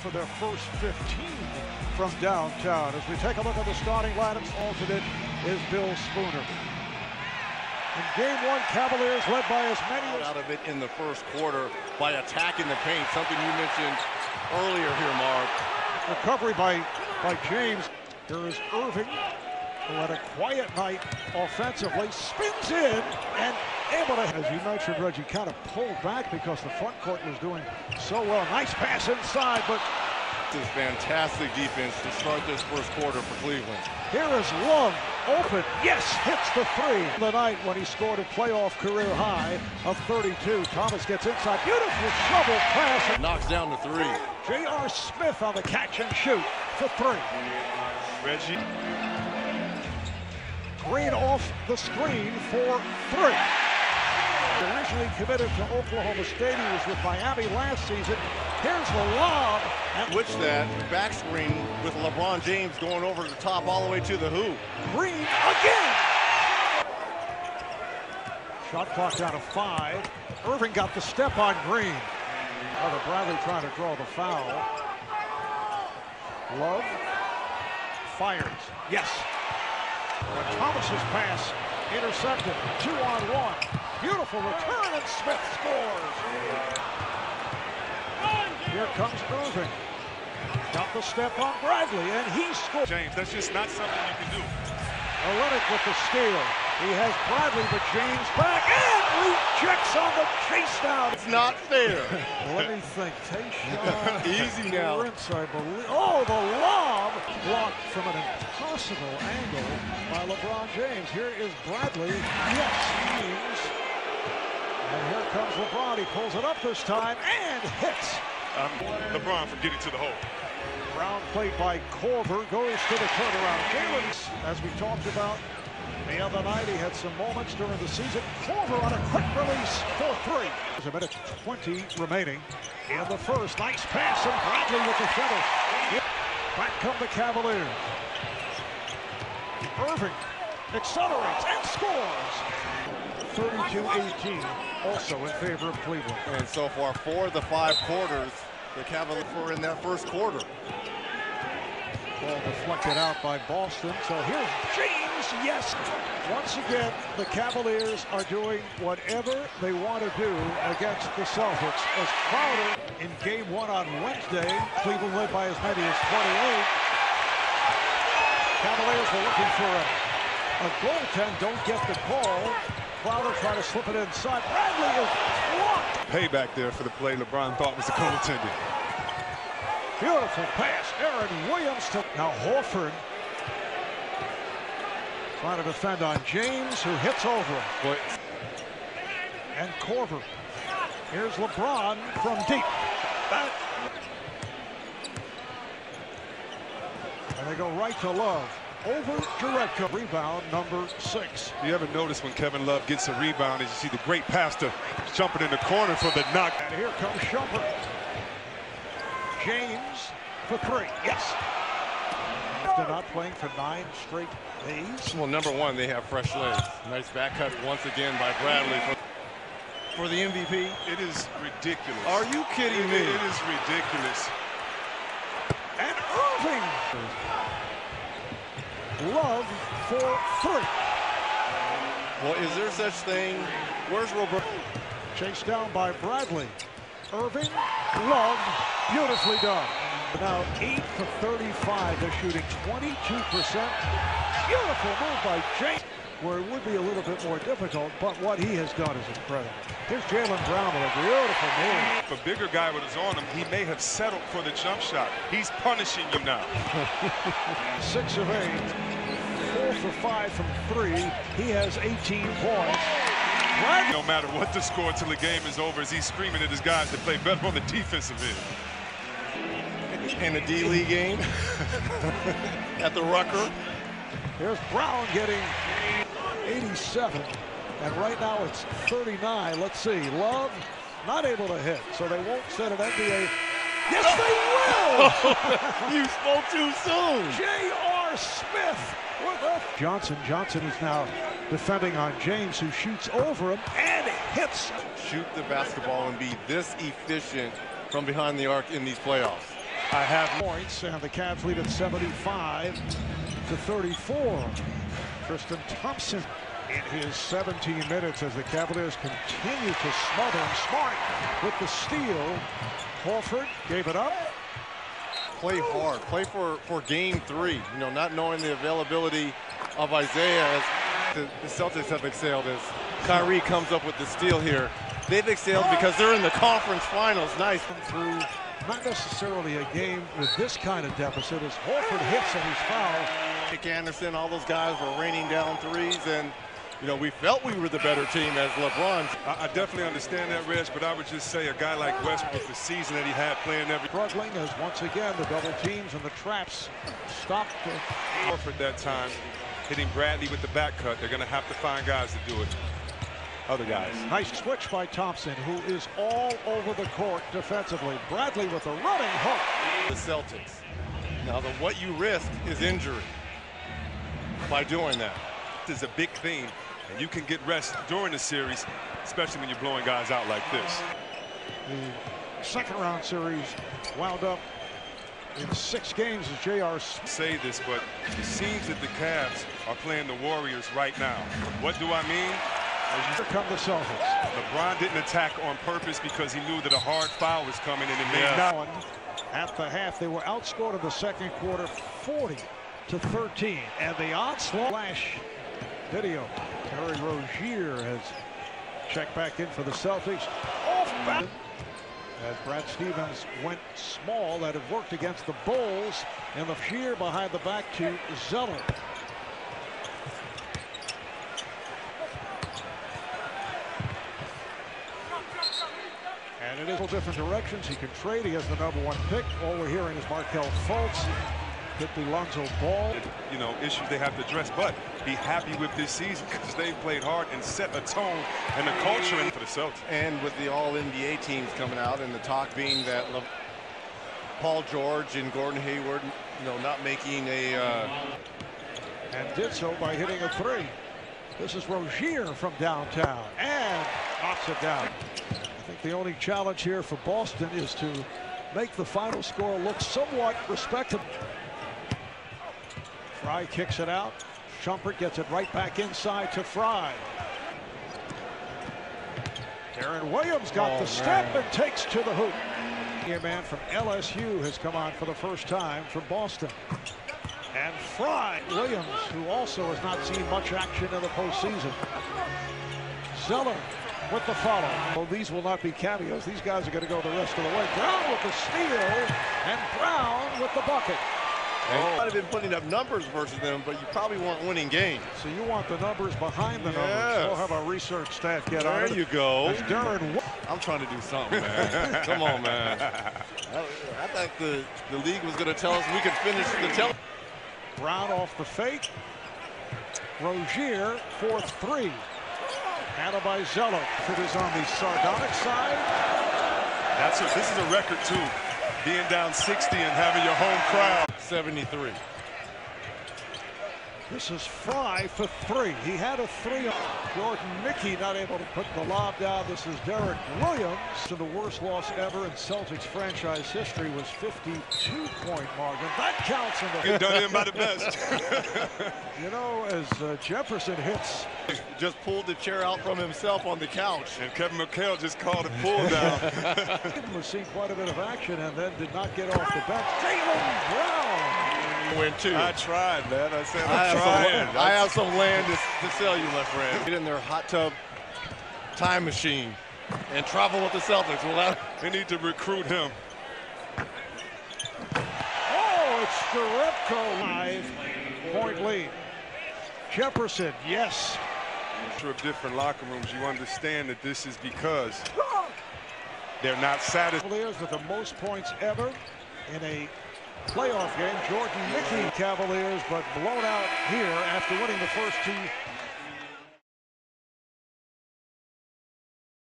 for their first 15 from downtown. As we take a look at the starting lineups, alternate is Bill Spooner. In game one, Cavaliers led by as many as... Out of it in the first quarter by attacking the paint, something you mentioned earlier here, Mark. Recovery by James. There is Irving, who had a quiet night offensively, spins in and able to, as you mentioned, Reggie, kind of pulled back because the front court was doing so well. Nice pass inside, but this is fantastic defense to start this first quarter for Cleveland. Here is Love, open, yes, hits the three. The night when he scored a playoff career high of 32. Thomas gets inside, beautiful shovel pass. And knocks down the three. J.R. Smith on the catch and shoot for three. Reggie. Green off the screen for three. Originally committed to Oklahoma State, he was with Miami last season. Here's the lob. Which that back screen with LeBron James going over the top all the way to the hoop. Green again. Shot clock down to 5. Irving got the step on Green. Bradley trying to draw the foul. Love fires. Yes. But Thomas's pass intercepted. 2-on-1. Beautiful return, and Smith scores. Here comes Irving. Got the step on Bradley, and he scores. James, that's just not something you can do. Olynyk with the steal. He has Bradley, but James back, and rejects on the chase down. It's not fair. Let me think. Take shot. Easy now. Rinse, I believe. Oh, the lob blocked from an impossible angle by LeBron James. Here is Bradley. Yes, James. And here comes LeBron. He pulls it up this time and hits. LeBron from getting to the hole. Brown played by Korver, goes to the turnaround. Jalen's, as we talked about the other night, he had some moments during the season. Korver on a quick release for three. There's a minute 20 remaining in the first. Nice pass, and Bradley with the finish. Back come the Cavaliers. Irving accelerates and scores. 32-18, also in favor of Cleveland. And so far, 4 of the 5 quarters, the Cavaliers were in that first quarter. Ball deflected out by Boston. So here's James, yes. Once again, the Cavaliers are doing whatever they want to do against the Celtics. As Crowder in game one on Wednesday, Cleveland led by as many as 28. Cavaliers were looking for a goaltend, don't get the call. Crowder trying to slip it inside. Bradley is blocked. Payback there for the play LeBron thought was the goaltending. Beautiful pass. Aaron Williams to now Horford. Trying to defend on James, who hits over him. And Korver. Here's LeBron from deep. And they go right to Love. Over Jaredko. Rebound number 6. You ever notice when Kevin Love gets a rebound, as you see the great pass to Shumpert in the corner for the knock. And here comes Shumpert. James for 3. Yes. They're not playing for 9 straight days. Well, number one, they have fresh legs. Nice back cut once again by Bradley for the MVP. It is ridiculous. Are you kidding me? It is ridiculous. And Irving. Love for 3. Well, is there such thing? Where's Robert? Chased down by Bradley. Irving, Love, beautifully done. Now 8 for 35. They're shooting 22%. Beautiful move by James, where it would be a little bit more difficult, but what he has done is incredible. Here's Jaylen Brown with a beautiful move. If a bigger guy was on him, he may have settled for the jump shot. He's punishing you now. 6 of 8. 4 for 5 from 3. He has 18 points. No matter what the score till the game is over, as he's screaming at his guys to play better on the defensive end. In the D-League game at the Rucker. Here's Brown getting 87. And right now it's 39. Let's see. Love not able to hit, so they won't set an NBA. Yes, they will! You spoke too soon. J.R. Smith with a... Johnson is now defending on James, who shoots over him and hits. Shoot the basketball and be this efficient from behind the arc in these playoffs. I have points, and the Cavs lead at 75-34. Tristan Thompson in his 17 minutes as the Cavaliers continue to smother him. Smart with the steal. Horford gave it up. Play hard. Play for game 3. You know, not knowing the availability of Isaiah as the Celtics have excelled as Kyrie comes up with the steal here. They've excelled because they're in the conference finals. Nice. Through not necessarily a game with this kind of deficit as Horford hits and he's fouled. Nick Anderson, all those guys were raining down threes, and you know, we felt we were the better team as LeBron. I definitely understand that, Reg, but I would just say a guy like Westbrook, the season that he had playing every... Struggling as once again the double teams and the traps stopped. Horford that time, hitting Bradley with the back cut. They're going to have to find guys to do it. Other guys. Nice switch by Thompson, who is all over the court defensively. Bradley with a running hook. The Celtics. Now, what you risk is injury by doing that. This is a big thing, and you can get rest during the series, especially when you're blowing guys out like this. The second round series wound up in 6 games as J.R. say this, but it seems that the Cavs are playing the Warriors right now. What do I mean? Here come the Celtics. LeBron didn't attack on purpose because he knew that a hard foul was coming, and it made now at the half. They were outscored in the second quarter 40-13, and the onslaught flash video. Terry Rozier has checked back in for the Celtics. Off back as Brad Stevens went small. That had worked against the Bulls, and the sheer behind the back to Zeller. And it is a different directions. He can trade. He has the #1 pick. All we're hearing is Markelle Fultz hit the Lonzo Ball. You know, issues they have to address, but be happy with this season because they've played hard and set a tone and a culture in for the Celtics. And with the All-NBA teams coming out, and the talk being that Paul George and Gordon Hayward, you know, not making a... And did so by hitting a 3. This is Rozier from downtown and knocks it down. I think the only challenge here for Boston is to make the final score look somewhat respectable. Fry kicks it out. Shumpert gets it right back inside to Fry. Aaron Williams got the step and takes to the hoop. A man from LSU has come on for the first time for Boston. And Fry, Williams, who also has not seen much action in the postseason. Zeller with the follow. Well, these will not be cameos. These guys are going to go the rest of the way. Brown with the steal, and Brown with the bucket. You might have been putting up numbers versus them, but you probably weren't winning games. So you want the numbers behind the numbers. We'll have our research staff get on it. There you go. I'm trying to do something, man. Come on, man. I thought the league was going to tell us we could finish the tell. Brown off the fake. Rozier for 3. Handled by Zeller. It is on the sardonic side. This is a record too. Being down 60 and having your home crowd. 73. This is Fry for 3. He had a 3. Jordan Mickey not able to put the lob down. This is Derek Williams. So the worst loss ever in Celtics franchise history was 52-point margin. That counts in the... Done in by the best. You know, as Jefferson hits... Just pulled the chair out from himself on the couch. And Kevin McHale just called a pull down. We've seen quite a bit of action and then did not get off the bench. Jaylen Brown! Win 2. I tried, man. I said I have some land to sell you, my friend. Get in their hot tub time machine and travel with the Celtics. They need to recruit him. Oh, it's Jerebko. 5-point lead. Jefferson, yes. Of different locker rooms, you understand that this is because they're not satisfied. Cavaliers with the most points ever in a playoff game. Jordan Mickey Cavaliers, but blown out here after winning the first 2